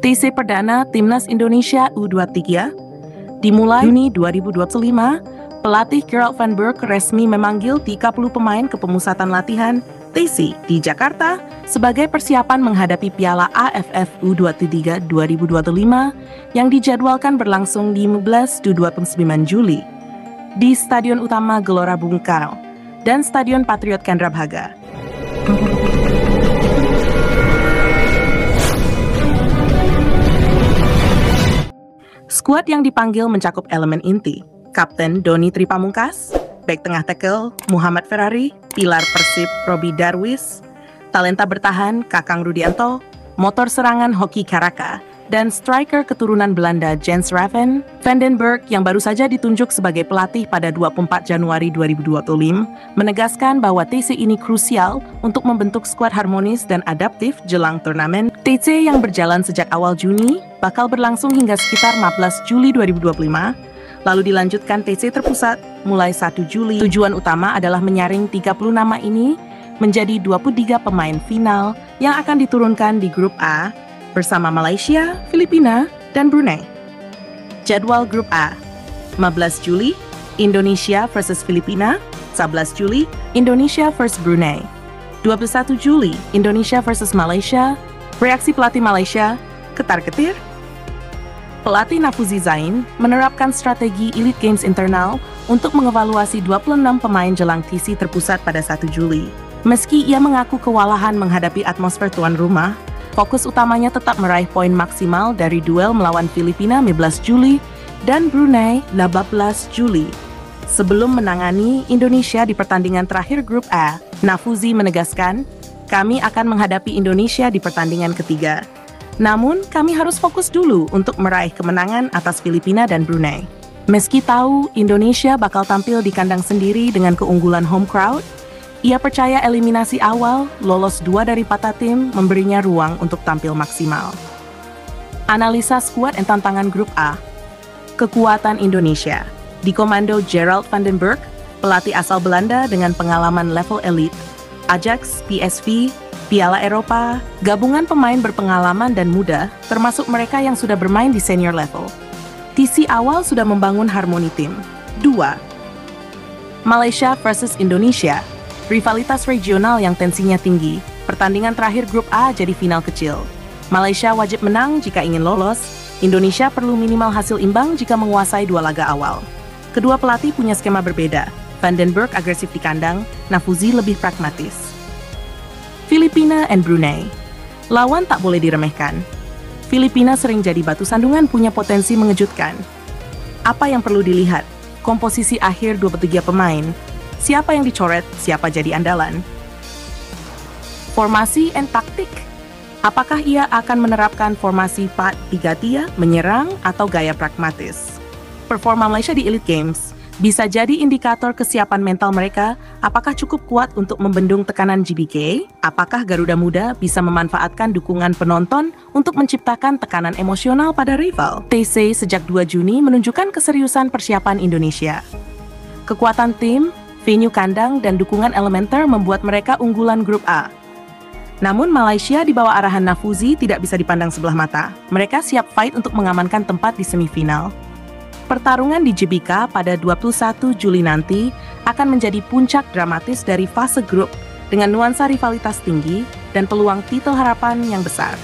TC perdana Timnas Indonesia U23 dimulai Juni 2025. Pelatih Gerald van Burg resmi memanggil 30 pemain ke pemusatan latihan TC di Jakarta sebagai persiapan menghadapi Piala AFF U23 2025 yang dijadwalkan berlangsung di 15-29 Juli di Stadion Utama Gelora Bung Karno dan Stadion Patriot Candrabhaga. Skuad yang dipanggil mencakup elemen inti, Kapten Doni Tripamungkas, bek tengah tackle Muhammad Ferrari, pilar Persib Robi Darwis, talenta bertahan Kakang Rudianto, motor serangan Hoki Karaka, dan striker keturunan Belanda Jens Raven. Van den Berg yang baru saja ditunjuk sebagai pelatih pada 24 Januari 2025 menegaskan bahwa TC ini krusial untuk membentuk skuad harmonis dan adaptif jelang turnamen TC yang berjalan sejak awal Juni bakal berlangsung hingga sekitar 15 Juli 2025. Lalu dilanjutkan TC terpusat mulai 1 Juli. Tujuan utama adalah menyaring 30 nama ini menjadi 23 pemain final yang akan diturunkan di grup A bersama Malaysia, Filipina, dan Brunei. Jadwal grup A: 15 Juli, Indonesia versus Filipina; 11 Juli, Indonesia versus Brunei; 21 Juli, Indonesia versus Malaysia. Reaksi pelatih Malaysia, ketar-ketir. Pelatih Nafuzi Zain menerapkan strategi Elite Games internal untuk mengevaluasi 26 pemain jelang TC terpusat pada 1 Juli. Meski ia mengaku kewalahan menghadapi atmosfer tuan rumah, fokus utamanya tetap meraih poin maksimal dari duel melawan Filipina 15 Juli dan Brunei 18 Juli. Sebelum menangani Indonesia di pertandingan terakhir grup A, Nafuzi menegaskan, "Kami akan menghadapi Indonesia di pertandingan ketiga. Namun, kami harus fokus dulu untuk meraih kemenangan atas Filipina dan Brunei." Meski tahu Indonesia bakal tampil di kandang sendiri dengan keunggulan home crowd, ia percaya eliminasi awal, lolos 2 dari 4 tim, memberinya ruang untuk tampil maksimal. Analisa skuad dan tantangan grup A. Kekuatan Indonesia dikomando Gerald van den Berg, pelatih asal Belanda dengan pengalaman level elite, Ajax, PSV, Piala Eropa, gabungan pemain berpengalaman dan muda, termasuk mereka yang sudah bermain di senior level. TC awal sudah membangun harmoni tim. 2. Malaysia versus Indonesia. Rivalitas regional yang tensinya tinggi. Pertandingan terakhir grup A jadi final kecil. Malaysia wajib menang jika ingin lolos. Indonesia perlu minimal hasil imbang jika menguasai 2 laga awal. Kedua pelatih punya skema berbeda. Van den Berg agresif di kandang, Nafuzi lebih pragmatis. Filipina and Brunei. Lawan tak boleh diremehkan. Filipina sering jadi batu sandungan, punya potensi mengejutkan. Apa yang perlu dilihat? Komposisi akhir 23 pemain. Siapa yang dicoret, siapa jadi andalan. Formasi and taktik. Apakah ia akan menerapkan formasi 4-3-3, menyerang, atau gaya pragmatis? Performa Malaysia di Elite Games bisa jadi indikator kesiapan mental mereka. Apakah cukup kuat untuk membendung tekanan GBK? Apakah Garuda Muda bisa memanfaatkan dukungan penonton untuk menciptakan tekanan emosional pada rival? TC sejak 2 Juni menunjukkan keseriusan persiapan Indonesia. Kekuatan tim, venue kandang, dan dukungan elementer membuat mereka unggulan grup A. Namun Malaysia di bawah arahan Nafuzi tidak bisa dipandang sebelah mata. Mereka siap fight untuk mengamankan tempat di semifinal. Pertarungan di GBK pada 21 Juli nanti akan menjadi puncak dramatis dari fase grup dengan nuansa rivalitas tinggi dan peluang titel harapan yang besar.